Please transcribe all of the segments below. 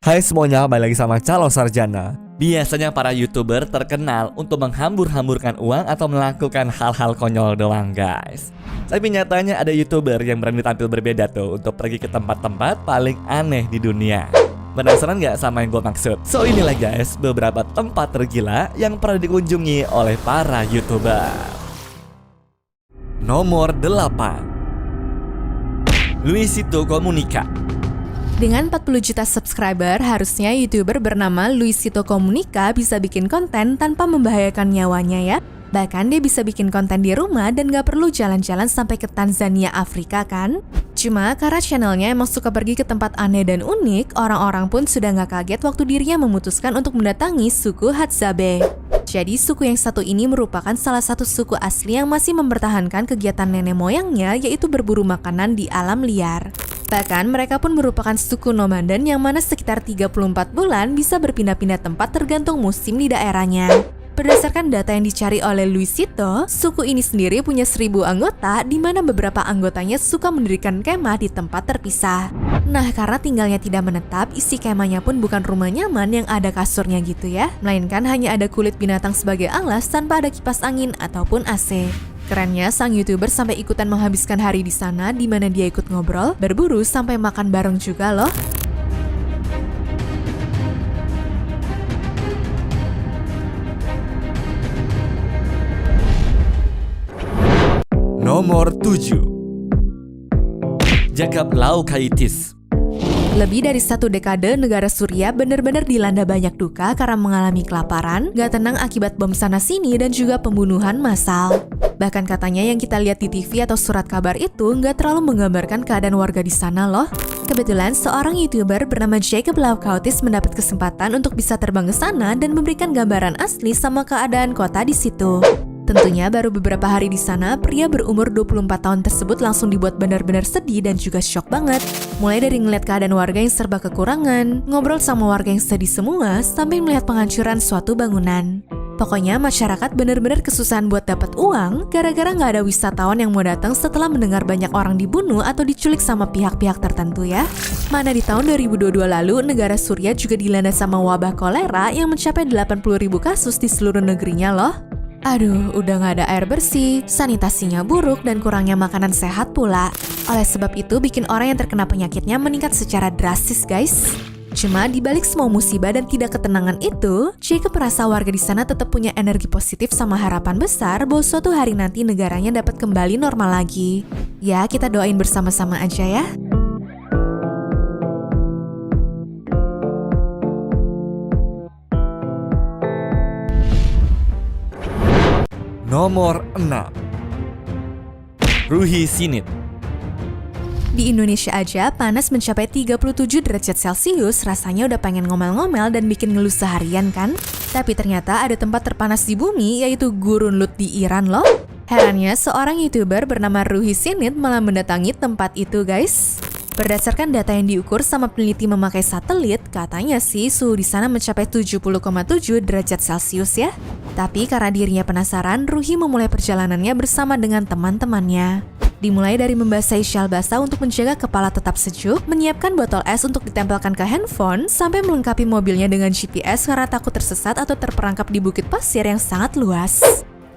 Hai semuanya, balik lagi sama Calon Sarjana. Biasanya para YouTuber terkenal untuk menghambur-hamburkan uang atau melakukan hal-hal konyol doang guys. Tapi nyatanya ada YouTuber yang berani tampil berbeda tuh untuk pergi ke tempat-tempat paling aneh di dunia. Penasaran gak sama yang gue maksud? So inilah guys beberapa tempat tergila yang pernah dikunjungi oleh para YouTuber. Nomor 8, Luisito Comunica. Dengan 40 juta subscriber, harusnya YouTuber bernama Luisito Comunica bisa bikin konten tanpa membahayakan nyawanya ya. Bahkan dia bisa bikin konten di rumah dan gak perlu jalan-jalan sampai ke Tanzania, Afrika kan? Cuma karena channelnya emang suka pergi ke tempat aneh dan unik, orang-orang pun sudah gak kaget waktu dirinya memutuskan untuk mendatangi suku Hadzabe. Jadi suku yang satu ini merupakan salah satu suku asli yang masih mempertahankan kegiatan nenek moyangnya, yaitu berburu makanan di alam liar. Bahkan mereka pun merupakan suku nomaden yang mana sekitar 34 bulan bisa berpindah-pindah tempat tergantung musim di daerahnya. Berdasarkan data yang dicari oleh Luisito, suku ini sendiri punya 1000 anggota di mana beberapa anggotanya suka mendirikan kemah di tempat terpisah. Nah, karena tinggalnya tidak menetap, isi kemahnya pun bukan rumah nyaman yang ada kasurnya gitu ya, melainkan hanya ada kulit binatang sebagai alas tanpa ada kipas angin ataupun AC. Kerennya, sang YouTuber sampai ikutan menghabiskan hari di sana di mana dia ikut ngobrol, berburu, sampai makan bareng juga loh. Nomor 7, Jakab Laukaitis. Lebih dari 1 dekade, negara Suriah benar-benar dilanda banyak duka karena mengalami kelaparan, gak tenang akibat bom sana-sini, dan juga pembunuhan massal. Bahkan katanya yang kita lihat di TV atau surat kabar itu gak terlalu menggambarkan keadaan warga di sana loh. Kebetulan seorang YouTuber bernama Jakab Laukaitis mendapat kesempatan untuk bisa terbang ke sana dan memberikan gambaran asli sama keadaan kota di situ. Tentunya baru beberapa hari di sana, pria berumur 24 tahun tersebut langsung dibuat benar-benar sedih dan juga shock banget. Mulai dari ngeliat keadaan warga yang serba kekurangan, ngobrol sama warga yang sedih semua, sampai melihat penghancuran suatu bangunan. Pokoknya masyarakat benar-benar kesusahan buat dapat uang gara-gara nggak ada wisatawan yang mau datang setelah mendengar banyak orang dibunuh atau diculik sama pihak-pihak tertentu ya. Mana di tahun 2022 lalu, negara Suriah juga dilanda sama wabah kolera yang mencapai 80.000 kasus di seluruh negerinya loh. Aduh, udah gak ada air bersih, sanitasinya buruk, dan kurangnya makanan sehat pula. Oleh sebab itu, bikin orang yang terkena penyakitnya meningkat secara drastis, guys. Cuma dibalik semua musibah dan tidak ketenangan itu, Jakab merasa warga di sana tetap punya energi positif sama harapan besar bahwa suatu hari nanti negaranya dapat kembali normal lagi. Ya, kita doain bersama-sama aja ya. Nomor 6, Ruhi Sinit. Di Indonesia aja panas mencapai 37 derajat Celcius, rasanya udah pengen ngomel-ngomel dan bikin ngeluh seharian kan? Tapi ternyata ada tempat terpanas di bumi, yaitu Gurun Lut di Iran loh. Herannya, seorang YouTuber bernama Ruhi Sinit malah mendatangi tempat itu guys. Berdasarkan data yang diukur sama peneliti memakai satelit, katanya sih suhu di sana mencapai 70,7 derajat Celcius ya. Tapi karena dirinya penasaran, Ruhi memulai perjalanannya bersama dengan teman-temannya. Dimulai dari membasahi syal basah untuk menjaga kepala tetap sejuk, menyiapkan botol es untuk ditempelkan ke handphone, sampai melengkapi mobilnya dengan GPS karena takut tersesat atau terperangkap di bukit pasir yang sangat luas.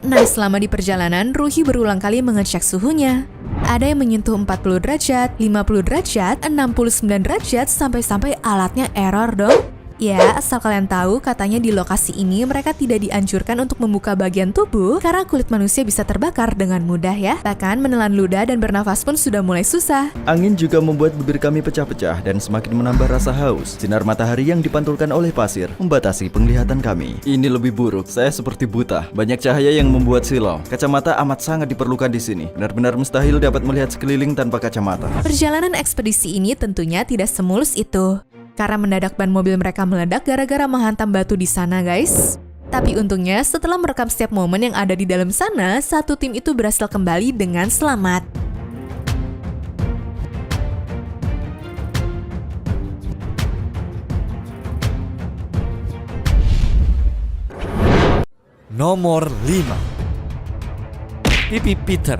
Nah, selama di perjalanan, Ruhi berulang kali mengecek suhunya. Ada yang menyentuh 40 derajat, 50 derajat, 69 derajat, sampai-sampai alatnya error dong. Ya, asal kalian tahu, katanya di lokasi ini mereka tidak dianjurkan untuk membuka bagian tubuh karena kulit manusia bisa terbakar dengan mudah ya. Bahkan menelan ludah dan bernafas pun sudah mulai susah. Angin juga membuat bibir kami pecah-pecah dan semakin menambah rasa haus. Sinar matahari yang dipantulkan oleh pasir membatasi penglihatan kami. Ini lebih buruk, saya seperti buta. Banyak cahaya yang membuat silau. Kacamata amat sangat diperlukan di sini. Benar-benar mustahil dapat melihat sekeliling tanpa kacamata. Perjalanan ekspedisi ini tentunya tidak semulus itu. Karena mendadak ban mobil mereka meledak gara-gara menghantam batu di sana guys. Tapi untungnya setelah merekam setiap momen yang ada di dalam sana, satu tim itu berhasil kembali dengan selamat. Nomor 5, Pipi Peter.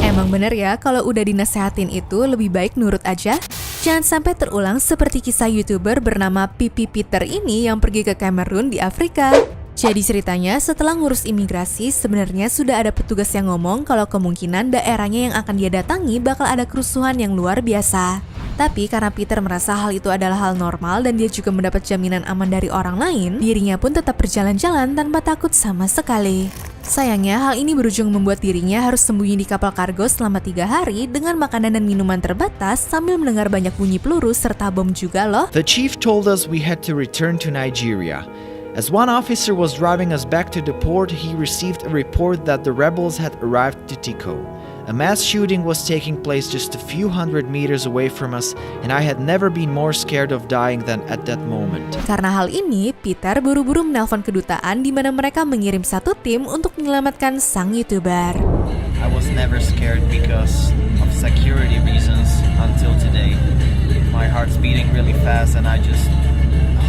Emang bener ya, kalau udah dinasehatin itu lebih baik nurut aja. Jangan sampai terulang seperti kisah YouTuber bernama Pipi Peter ini yang pergi ke Kamerun di Afrika. Jadi ceritanya setelah ngurus imigrasi, sebenarnya sudah ada petugas yang ngomong kalau kemungkinan daerahnya yang akan dia datangi bakal ada kerusuhan yang luar biasa. Tapi karena Peter merasa hal itu adalah hal normal dan dia juga mendapat jaminan aman dari orang lain, dirinya pun tetap berjalan-jalan tanpa takut sama sekali. Sayangnya, hal ini berujung membuat dirinya harus sembunyi di kapal kargo selama 3 hari dengan makanan dan minuman terbatas sambil mendengar banyak bunyi peluru serta bom juga loh. The chief told us we had to return to Nigeria. As one officer was driving us back to the port, he received a report that the rebels had arrived to Tiko. A mass shooting was taking place just a few hundred meters away from us, and I had never been more scared of dying than at that moment. Karena hal ini, Peter buru-buru menelpon kedutaan di mana mereka mengirim satu tim untuk menyelamatkan sang YouTuber. I was never scared because of security reasons until today. My heart's beating really fast and I just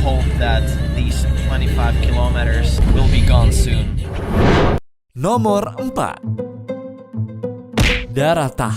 hope that these 25 kilometers will be gone soon. Nomor 4. Daratah.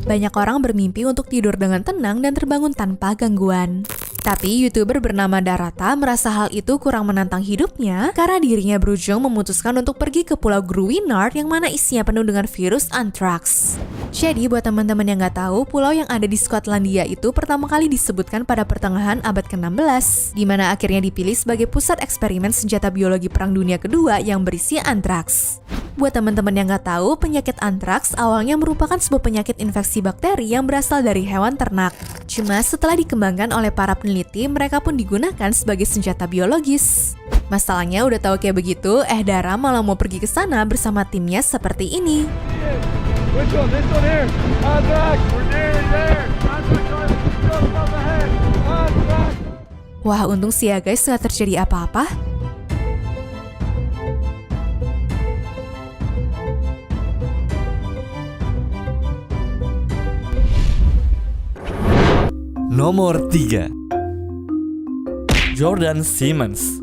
Banyak orang bermimpi untuk tidur dengan tenang dan terbangun tanpa gangguan. Tapi YouTuber bernama Daratah merasa hal itu kurang menantang hidupnya karena dirinya berujung memutuskan untuk pergi ke Pulau Gruinard yang mana isinya penuh dengan virus anthrax. Jadi buat teman-teman yang nggak tahu, pulau yang ada di Skotlandia itu pertama kali disebutkan pada pertengahan abad ke-16, di mana akhirnya dipilih sebagai pusat eksperimen senjata biologi Perang Dunia Kedua yang berisi antraks. Buat teman-teman yang nggak tahu, penyakit antraks awalnya merupakan sebuah penyakit infeksi bakteri yang berasal dari hewan ternak. Cuma setelah dikembangkan oleh para peneliti, mereka pun digunakan sebagai senjata biologis. Masalahnya udah tahu kayak begitu, Dara malah mau pergi ke sana bersama timnya seperti ini. Which one? This one here. Anthrax. We're nearly there. Anthrax. Just up ahead. Anthrax. Wah, untung sih ya guys nggak terjadi apa-apa. Nomor 3. Jordan Simmons.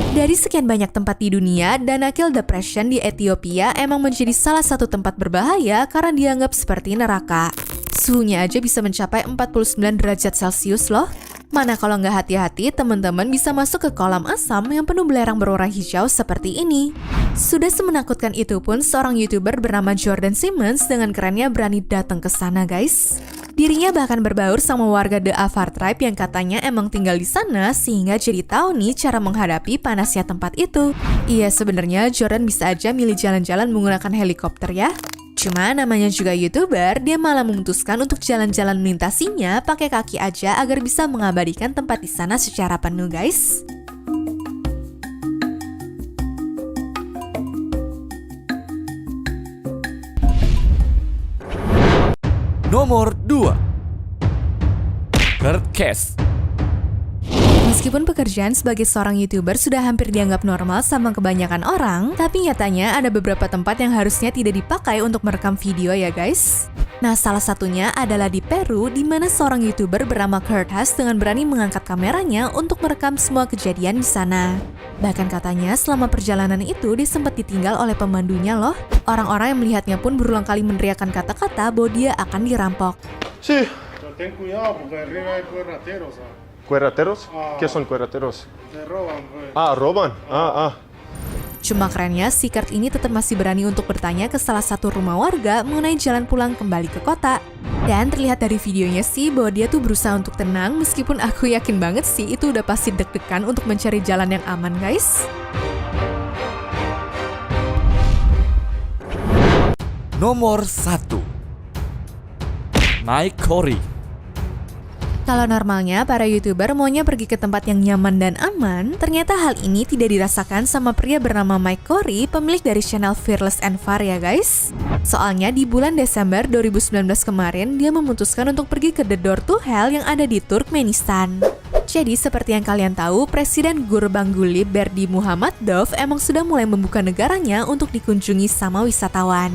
Dari sekian banyak tempat di dunia, Danakil Depression di Ethiopia emang menjadi salah satu tempat berbahaya karena dianggap seperti neraka. Suhunya aja bisa mencapai 49 derajat Celcius loh. Mana kalau nggak hati-hati, teman-teman bisa masuk ke kolam asam yang penuh belerang berwarna hijau seperti ini. Sudah semenakutkan itu pun, seorang YouTuber bernama Jordan Simmons dengan kerennya berani datang ke sana guys. Dirinya bahkan berbaur sama warga The Afar Tribe yang katanya emang tinggal di sana sehingga jadi tahu nih cara menghadapi panasnya tempat itu. Iya, sebenarnya Jordan bisa aja milih jalan-jalan menggunakan helikopter ya. Cuma namanya juga YouTuber, dia malah memutuskan untuk jalan-jalan melintasinya pakai kaki aja agar bisa mengabadikan tempat di sana secara penuh guys. Nomor 2. Kurt Cass. Meskipun pekerjaan sebagai seorang YouTuber sudah hampir dianggap normal sama kebanyakan orang, tapi nyatanya ada beberapa tempat yang harusnya tidak dipakai untuk merekam video ya guys. Nah, salah satunya adalah di Peru, di mana seorang YouTuber bernama Kurt Cass dengan berani mengangkat kameranya untuk merekam semua kejadian di sana. Bahkan katanya selama perjalanan itu dia sempat ditinggal oleh pemandunya loh. Orang-orang yang melihatnya pun berulang kali meneriakkan kata-kata bahwa dia akan dirampok. Sí. Pero ten cuidado porque arriba hay cuerrateros. ¿Cuerrateros? ¿Qué son cuerrateros? Te roban, pues. Roban. Cuma kerennya, si Kurt ini tetap masih berani untuk bertanya ke salah satu rumah warga mengenai jalan pulang kembali ke kota. Dan terlihat dari videonya sih bahwa dia tuh berusaha untuk tenang, meskipun aku yakin banget sih itu udah pasti deg-degan untuk mencari jalan yang aman guys. Nomor 1. Mike Corey. Kalau normalnya para YouTuber maunya pergi ke tempat yang nyaman dan aman, ternyata hal ini tidak dirasakan sama pria bernama Mike Corey, pemilik dari channel Fearless and Far ya guys. Soalnya di bulan Desember 2019 kemarin, dia memutuskan untuk pergi ke The Door to Hell yang ada di Turkmenistan. Jadi seperti yang kalian tahu, Presiden Gurbanguly Berdimuhamedov emang sudah mulai membuka negaranya untuk dikunjungi sama wisatawan.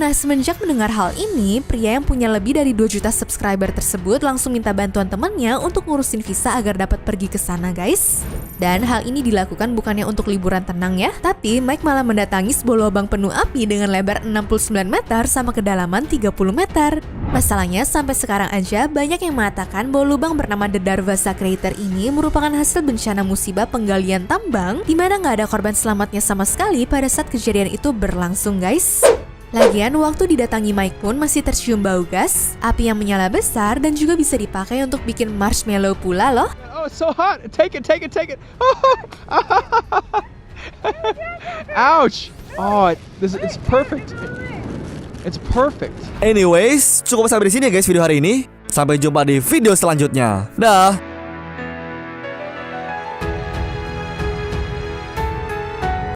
Nah, semenjak mendengar hal ini, pria yang punya lebih dari 2 juta subscriber tersebut langsung minta bantuan temannya untuk ngurusin visa agar dapat pergi ke sana, guys. Dan hal ini dilakukan bukannya untuk liburan tenang ya, tapi Mike malah mendatangi sebuah lubang penuh api dengan lebar 69 meter sama kedalaman 30 meter. Masalahnya, sampai sekarang aja banyak yang mengatakan bahwa lubang bernama The Darvaza Crater ini merupakan hasil bencana musibah penggalian tambang di mana nggak ada korban selamatnya sama sekali pada saat kejadian itu berlangsung, guys. Lagian, waktu didatangi Mike pun masih tercium bau gas, api yang menyala besar dan juga bisa dipakai untuk bikin marshmallow pula loh. Oh, it's so hot. Take it. Ouch. Oh, it's perfect. It's perfect. Anyways, cukup sampai di sini ya guys video hari ini. Sampai jumpa di video selanjutnya. Dah.